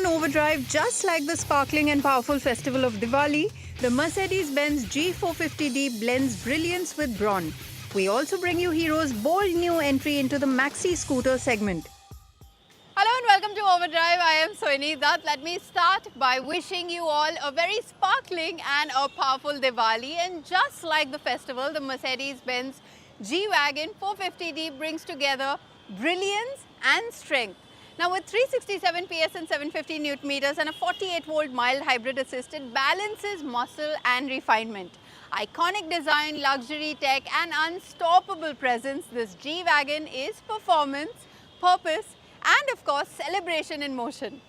on Overdrive, just like the sparkling and powerful festival of Diwali, the Mercedes-Benz G450d blends brilliance with brawn. We also bring you Hero's bold new entry into the maxi scooter segment. Hello and welcome to Overdrive. I am Soini Dutt. Let me start by wishing you all a very sparkling and a powerful Diwali. And just like the festival, the Mercedes-Benz G-Wagen 450d brings together brilliance and strength. Now with 367 PS and 750 Newton meters and a 48-volt mild hybrid assist, it balances muscle and refinement. Iconic design, luxury tech and unstoppable presence, this G-Wagen is performance, purpose and of course celebration in motion.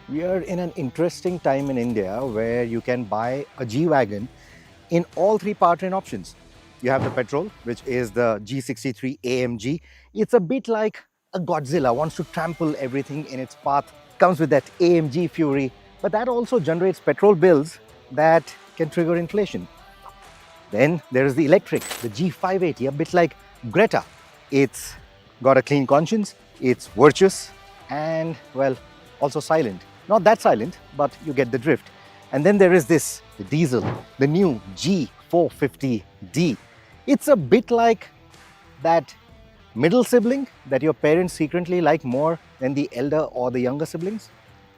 We are in an interesting time in India where you can buy a G-Wagen in all three powertrain options. You have the petrol, which is the G63 AMG. It's a bit like a Godzilla, wants to trample everything in its path. Comes with that AMG fury, but that also generates petrol bills that can trigger inflation. Then there is the electric, the G580, a bit like Greta. It's got a clean conscience, it's virtuous and, well, also silent. Not that silent, but you get the drift. And then there is this, the diesel, the new G450d. It's a bit like that middle sibling that your parents secretly like more than the elder or the younger siblings.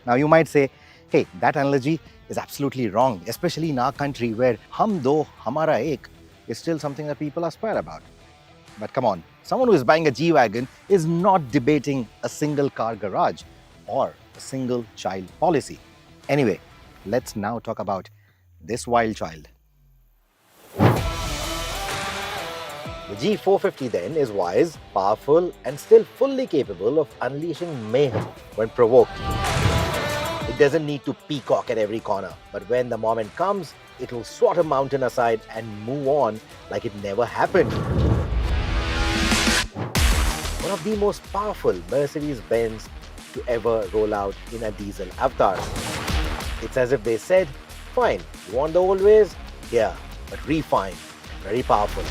Now you might say, hey, that analogy is absolutely wrong, especially in our country where hum do, hamara ek is still something that people aspire about. But come on, someone who is buying a G-Wagen is not debating a single car garage or a single child policy. Anyway, let's now talk about this wild child. The G450 then is wise, powerful and still fully capable of unleashing mayhem when provoked. It doesn't need to peacock at every corner, but when the moment comes, it will swat a mountain aside and move on like it never happened. One of the most powerful Mercedes-Benz to ever roll out in a diesel avatar. It's as if they said, fine, you want the old ways? Yeah, but refined and very powerful.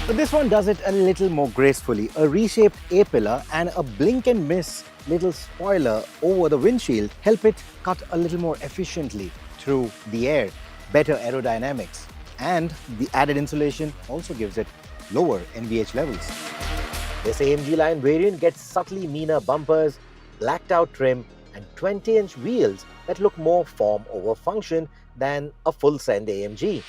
But this one does it a little more gracefully. A reshaped A-pillar and a blink and miss little spoiler over the windshield help it cut a little more efficiently through the air. Better aerodynamics. And the added insulation also gives it lower NVH levels. This AMG Line variant gets subtly meaner bumpers, blacked out trim and 20-inch wheels that look more form over function than a full-send AMG.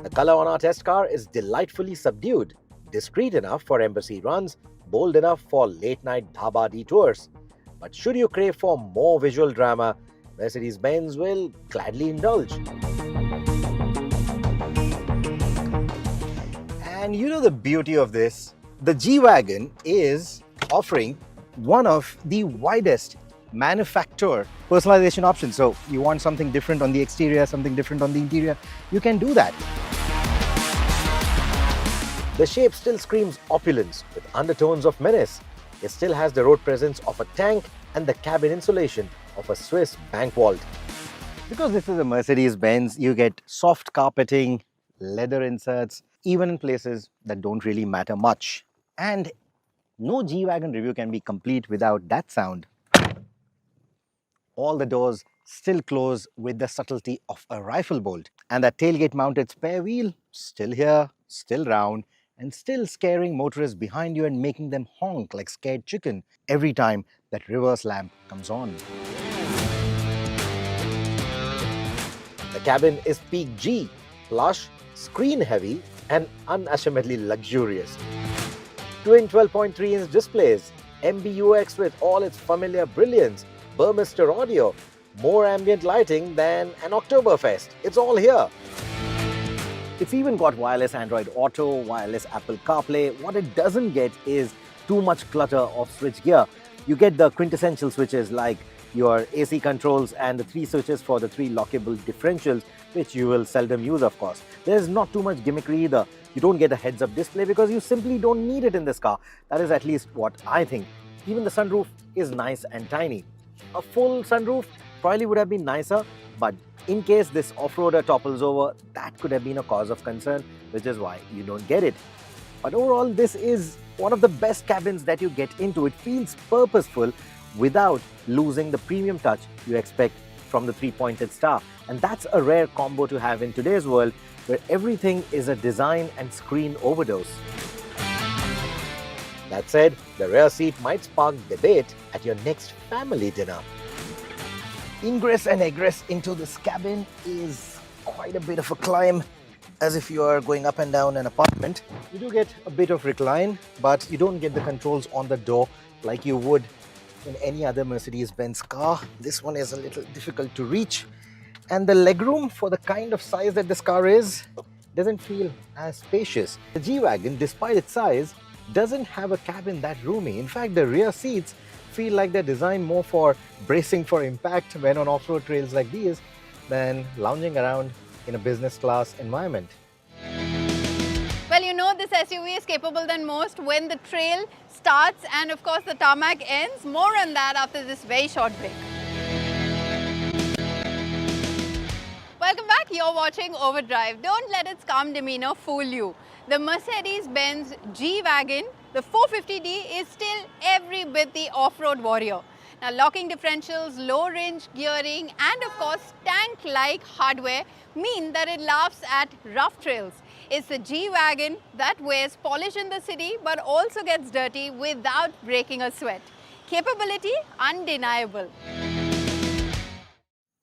The color on our test car is delightfully subdued, discreet enough for embassy runs, bold enough for late-night dhaba detours. But should you crave for more visual drama, Mercedes-Benz will gladly indulge. And you know the beauty of this? The G-Wagen is offering one of the widest manufacturer personalization options. So you want something different on the exterior, something different on the interior, you can do that. The shape still screams opulence with undertones of menace. It still has the road presence of a tank and the cabin insulation of a Swiss bank vault. Because this is a Mercedes-Benz, you get soft carpeting, leather inserts, even in places that don't really matter much. And no G-Wagen review can be complete without that sound. All the doors still close with the subtlety of a rifle bolt. And that tailgate mounted spare wheel, still here, still round, and still scaring motorists behind you and making them honk like scared chicken every time that reverse lamp comes on. The cabin is peak G, plush, screen heavy, and unashamedly luxurious. Twin 12.3-inch displays, MBUX with all its familiar brilliance, Burmester audio, more ambient lighting than an Oktoberfest. It's all here. It's even got wireless Android Auto, wireless Apple CarPlay. What it doesn't get is too much clutter of switch gear. You get the quintessential switches like your AC controls and the 3 switches for the 3 lockable differentials, which you will seldom use, of course. There's not too much gimmickry either. You don't get a heads-up display because you simply don't need it in this car. That is at least what I think. Even the sunroof is nice and tiny. A full sunroof Probably would have been nicer, but in case this off-roader topples over, that could have been a cause of concern, which is why you don't get it. But overall, this is one of the best cabins that you get into. It feels purposeful without losing the premium touch you expect from the three-pointed star. And that's a rare combo to have in today's world, where everything is a design and screen overdose. That said, the rear seat might spark debate at your next family dinner. Ingress and egress into this cabin is quite a bit of a climb, as if you are going up and down an apartment. You do get a bit of recline, but you don't get the controls on the door like you would in any other Mercedes-Benz car. This one is a little difficult to reach, and the legroom for the kind of size that this car is doesn't feel as spacious. The G-Wagon, despite its size, doesn't have a cabin that roomy. In fact, the rear seats feel like they're designed more for bracing for impact when on off-road trails like these than lounging around in a business class environment. Well, you know this SUV is capable than most when the trail starts and of course the tarmac ends. More on that after this very short break. Welcome back, you're watching Overdrive. Don't let its calm demeanor fool you. The Mercedes-Benz G-Wagon, the 450d, is still every bit the off-road warrior. Now, locking differentials, low-range gearing and of course tank-like hardware mean that it laughs at rough trails. It's the G-Wagon that wears polish in the city but also gets dirty without breaking a sweat. Capability undeniable.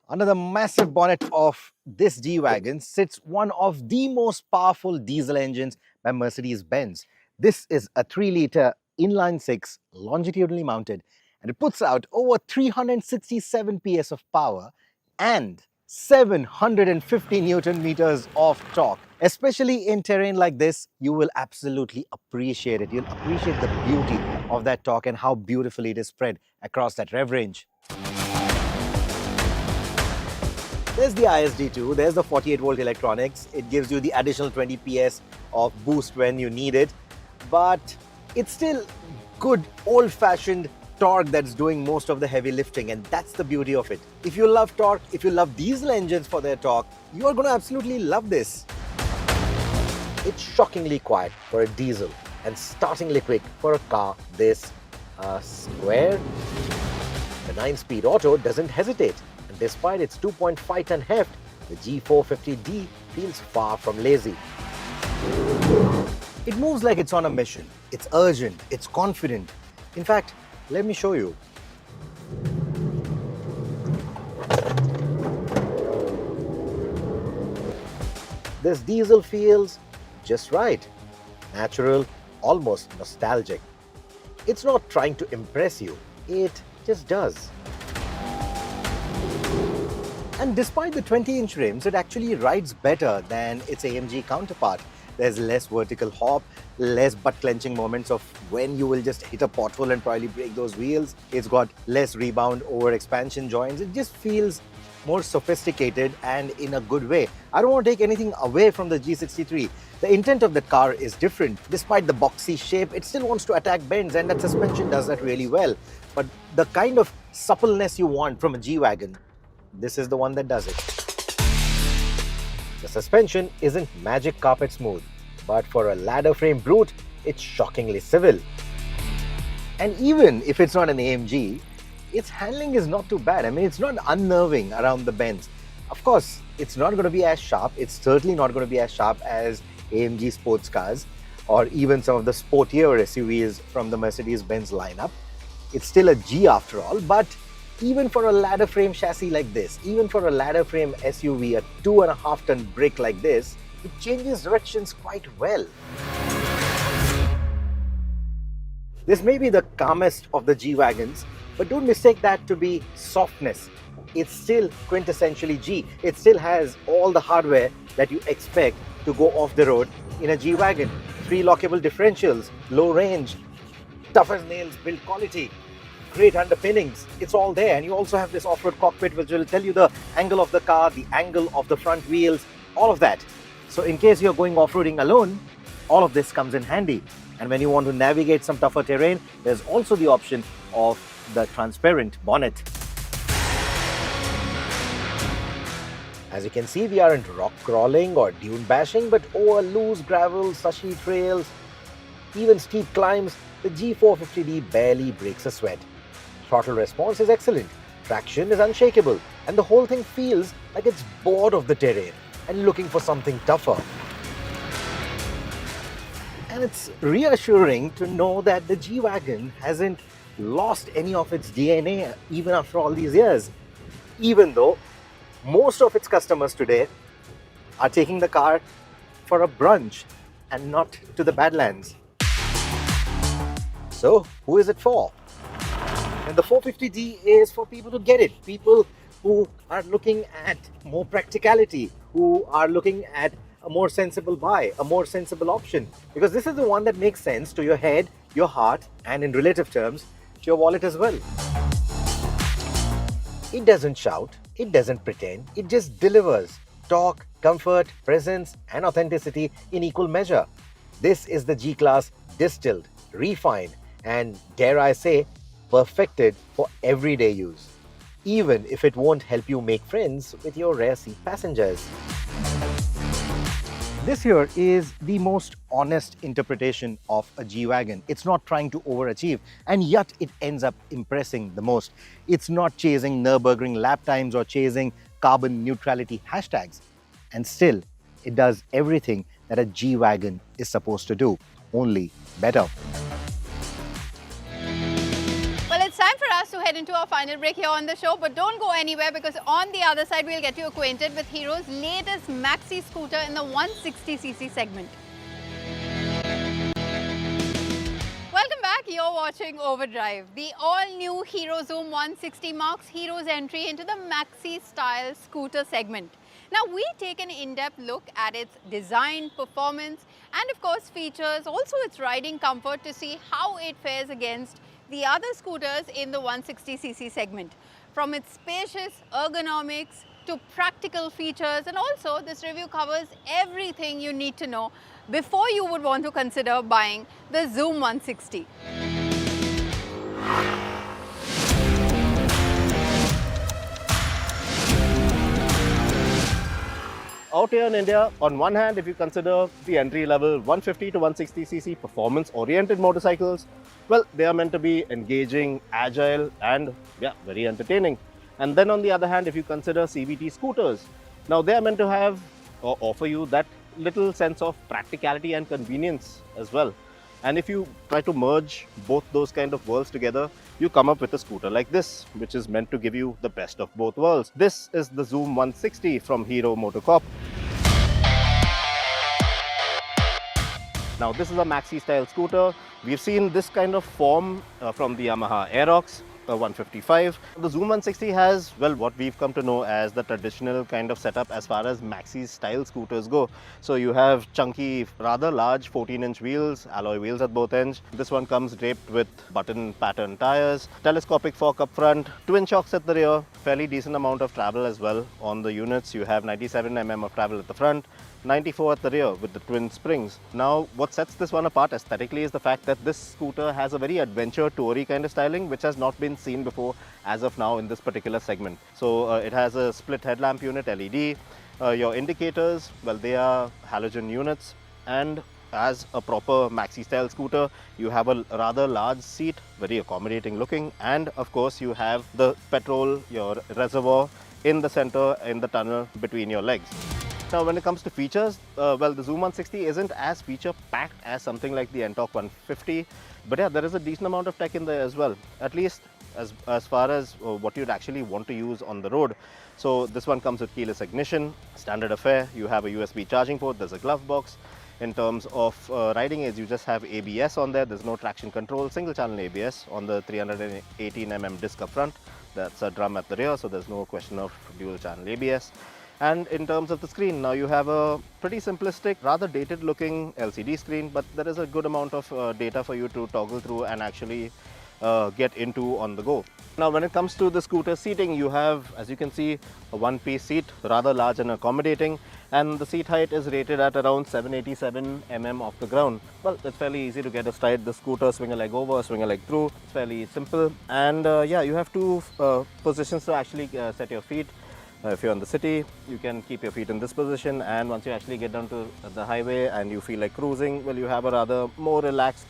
Under the massive bonnet of this G-Wagon sits one of the most powerful diesel engines by Mercedes-Benz. This is a 3-litre inline-6 longitudinally mounted, and it puts out over 367 PS of power and 750 Newton meters of torque. Especially in terrain like this, you will absolutely appreciate it. You'll appreciate the beauty of that torque and how beautifully it is spread across that rev range. There's the ISD2, there's the 48-volt electronics. It gives you the additional 20 PS of boost when you need it. But it's still good old-fashioned torque that's doing most of the heavy lifting, and that's the beauty of it. If you love torque, if you love diesel engines for their torque, you're going to absolutely love this. It's shockingly quiet for a diesel and startlingly quick for a car this square. The 9-speed auto doesn't hesitate. Despite its 2.5-ton heft, the G450d feels far from lazy. It moves like it's on a mission. It's urgent, it's confident. In fact, let me show you. This diesel feels just right. Natural, almost nostalgic. It's not trying to impress you, it just does. And despite the 20-inch rims, it actually rides better than its AMG counterpart. There's less vertical hop, less butt-clenching moments of when you will just hit a pothole and probably break those wheels. It's got less rebound over expansion joints. It just feels more sophisticated and in a good way. I don't want to take anything away from the G63. The intent of the car is different. Despite the boxy shape, it still wants to attack bends, and that suspension does that really well. But the kind of suppleness you want from a G-Wagon, this is the one that does it. The suspension isn't magic carpet smooth, but for a ladder frame brute, it's shockingly civil. And even if it's not an AMG, its handling is not too bad. I mean, it's not unnerving around the bends. Of course, it's not going to be as sharp. It's certainly not going to be as sharp as AMG sports cars or even some of the sportier SUVs from the Mercedes-Benz lineup. It's still a G after all, but even for a ladder frame chassis like this, even for a ladder frame SUV, a 2.5-ton brick like this, it changes directions quite well. This may be the calmest of the G-Wagons, but don't mistake that to be softness. It's still quintessentially G. It still has all the hardware that you expect to go off the road in a G-Wagon. 3 lockable differentials, low range, tough as nails build quality, great underpinnings. It's all there. And you also have this off-road cockpit which will tell you the angle of the car, the angle of the front wheels, all of that. So in case you're going off-roading alone, all of this comes in handy. And when you want to navigate some tougher terrain, there's also the option of the transparent bonnet. As you can see, we aren't rock crawling or dune bashing, but over loose gravel, sushy trails, even steep climbs, the G450D barely breaks a sweat. Throttle response is excellent, traction is unshakable, and the whole thing feels like it's bored of the terrain and looking for something tougher. And it's reassuring to know that the G-Wagen hasn't lost any of its DNA even after all these years, even though most of its customers today are taking the car for a brunch and not to the Badlands. So, who is it for? And the 450D is for people to get it, people who are looking at more practicality, who are looking at a more sensible buy, a more sensible option, because this is the one that makes sense to your head, your heart, and in relative terms, to your wallet as well. It doesn't shout, it doesn't pretend, it just delivers torque, comfort, presence, and authenticity in equal measure. This is the G-Class distilled, refined, and dare I say, perfected for everyday use, even if it won't help you make friends with your rear seat passengers. This here is the most honest interpretation of a G-Wagen. It's not trying to overachieve, and yet it ends up impressing the most. It's not chasing Nürburgring lap times or chasing carbon neutrality hashtags. And still, it does everything that a G-Wagen is supposed to do, only better. Well, it's time for us to head into our final break here on the show, but don't go anywhere because on the other side we'll get you acquainted with Hero's latest maxi scooter in the 160cc segment. Welcome back, you're watching Overdrive. The all-new Hero Xoom 160 marks Hero's entry into the maxi-style scooter segment. Now, we take an in-depth look at its design, performance, and of course features, also its riding comfort to see how it fares against the other scooters in the 160cc segment. From its spacious ergonomics to practical features, and also this review covers everything you need to know before you would want to consider buying the Xoom 160. Out here in India, on one hand, if you consider the entry-level 150 to 160cc performance-oriented motorcycles, well, they are meant to be engaging, agile, and very entertaining. And then on the other hand, if you consider CVT scooters, now they are meant to have or offer you that little sense of practicality and convenience as well. And if you try to merge both those kind of worlds together, you come up with a scooter like this, which is meant to give you the best of both worlds. This is the Xoom 160 from Hero MotoCorp. Now, this is a maxi-style scooter. We've seen this kind of form from the Yamaha Aerox 155. The Xoom 160 has, well, what we've come to know as the traditional kind of setup as far as maxi-style scooters go. So you have chunky, rather large 14-inch wheels, alloy wheels at both ends. This one comes draped with button pattern tires, telescopic fork up front, twin shocks at the rear, fairly decent amount of travel as well on the units. You have 97 mm of travel at the front, 94 at the rear with the twin springs. Now, what sets this one apart aesthetically is the fact that this scooter has a very adventure toury kind of styling, which has not been seen before as of now in this particular segment. So it has a split headlamp unit, LED. Your indicators, well, they are halogen units, and as a proper maxi style scooter, you have a rather large seat, very accommodating looking, and of course you have the petrol, your reservoir in the center, in the tunnel between your legs. Now, when it comes to features, well, the Xoom 160 isn't as feature-packed as something like the NTORQ 150, but yeah, there is a decent amount of tech in there as well, at least as far as what you'd actually want to use on the road. So this one comes with keyless ignition, standard affair. You have a USB charging port, there's a glove box. In terms of riding aids, you just have ABS on there. There's no traction control, single channel ABS on the 318 mm disc up front. That's a drum at the rear, so there's no question of dual channel ABS. And in terms of the screen, now you have a pretty simplistic, rather dated looking LCD screen, but there is a good amount of data for you to toggle through and actually get into on the go. Now, when it comes to the scooter seating, you have, as you can see, a one-piece seat, rather large and accommodating, and the seat height is rated at around 787 mm off the ground. Well, it's fairly easy to get astride the scooter, swing a leg over, swing a leg through. It's fairly simple, and yeah, you have two positions to actually set your feet. If you're in the city, you can keep your feet in this position, and once you actually get down to the highway and you feel like cruising, well, you have a rather more relaxed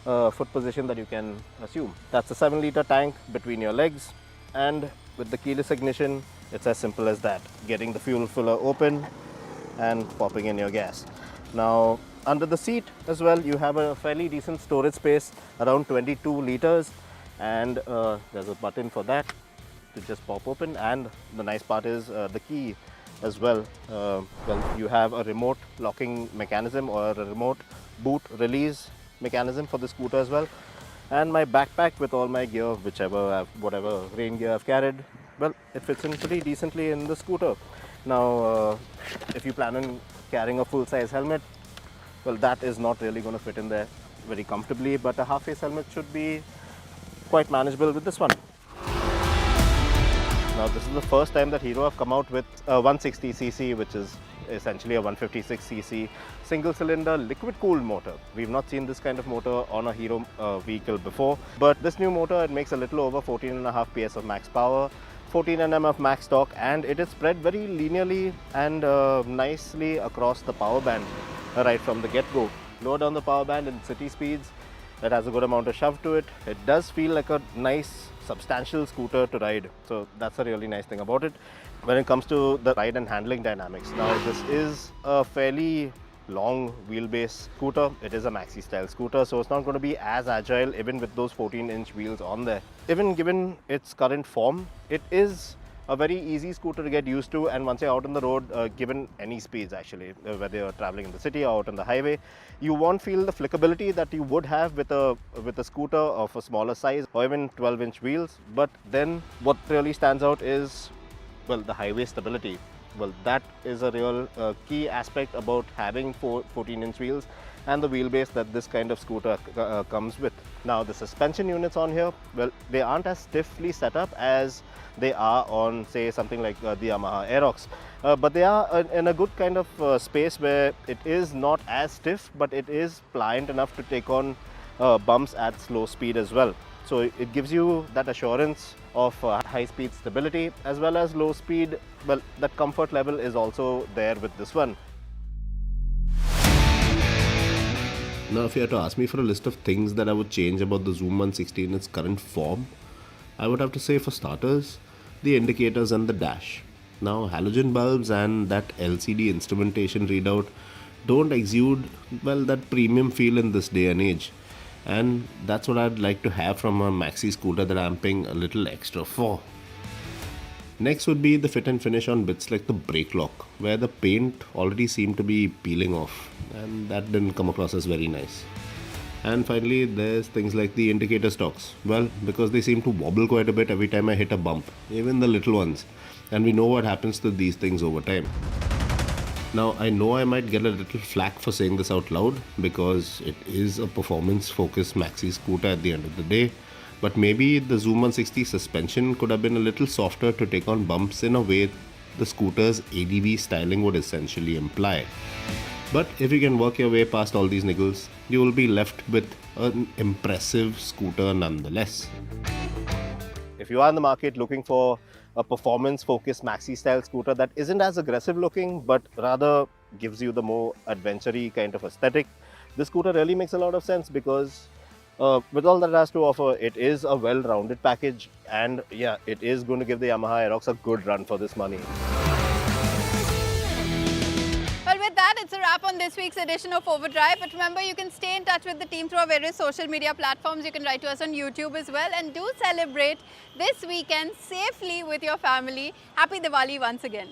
foot position that you can assume. That's a 7-liter tank between your legs, and with the keyless ignition, it's as simple as that. Getting the fuel filler open and popping in your gas. Now, under the seat as well, you have a fairly decent storage space, around 22 liters, and there's a button for that to just pop open. And the nice part is the key as well. Well, you have a remote locking mechanism or a remote boot release mechanism for the scooter as well. And my backpack with all my gear, whatever rain gear I've carried, well, it fits in pretty decently in the scooter. Now, if you plan on carrying a full-size helmet, well, that is not really going to fit in there very comfortably, but a half-face helmet should be quite manageable with this one. Now, this is the first time that Hero have come out with a 160cc, which is essentially a 156cc single-cylinder liquid-cooled motor. We've not seen this kind of motor on a Hero vehicle before, but this new motor, it makes a little over 14.5 PS of max power, 14 Nm of max torque, and it is spread very linearly and nicely across the power band right from the get-go. Lower down the power band in city speeds, it has a good amount of shove to it. It does feel like a nice substantial scooter to ride, so that's a really nice thing about it. When it comes to the ride and handling dynamics, now this is a fairly long wheelbase scooter. It is a maxi-style scooter, so it's not going to be as agile even with those 14-inch wheels on there. Even given its current form, it is a very easy scooter to get used to, and once you're out on the road, given any speeds actually, whether you're traveling in the city or out on the highway, you won't feel the flickability that you would have with a scooter of a smaller size or even 12-inch wheels. But then what really stands out is, well, the highway stability. Well, that is a real key aspect about having 14-inch wheels and the wheelbase that this kind of scooter comes with. Now, the suspension units on here, well, they aren't as stiffly set up as they are on, say, something like the Yamaha Aerox, but they are in a good kind of space where it is not as stiff, but it is pliant enough to take on bumps at slow speed as well. So it gives you that assurance of high-speed stability as well as low speed. Well, that comfort level is also there with this one. Now, if you had to ask me for a list of things that I would change about the Xoom 160 in its current form, I would have to say, for starters, the indicators and the dash. Now, halogen bulbs and that LCD instrumentation readout don't exude, well, that premium feel in this day and age. And that's what I'd like to have from a maxi scooter that I'm paying a little extra for. Next would be the fit and finish on bits like the brake lock, where the paint already seemed to be peeling off, and that didn't come across as very nice. And finally, there's things like the indicator stalks. Well, because they seem to wobble quite a bit every time I hit a bump, even the little ones, and we know what happens to these things over time. Now, I know I might get a little flack for saying this out loud because it is a performance-focused maxi scooter at the end of the day, but maybe the Xoom 160 suspension could have been a little softer to take on bumps in a way the scooter's ADV styling would essentially imply. But if you can work your way past all these niggles, you will be left with an impressive scooter nonetheless. If you are in the market looking for a performance-focused maxi-style scooter that isn't as aggressive looking, but rather gives you the more adventure-y kind of aesthetic, this scooter really makes a lot of sense because with all that it has to offer, it is a well-rounded package, and yeah, it is going to give the Yamaha Aerox a good run for this money. Well, with that, it's a wrap on this week's edition of Overdrive. But remember, you can stay in touch with the team through our various social media platforms. You can write to us on YouTube as well. And do celebrate this weekend safely with your family. Happy Diwali once again.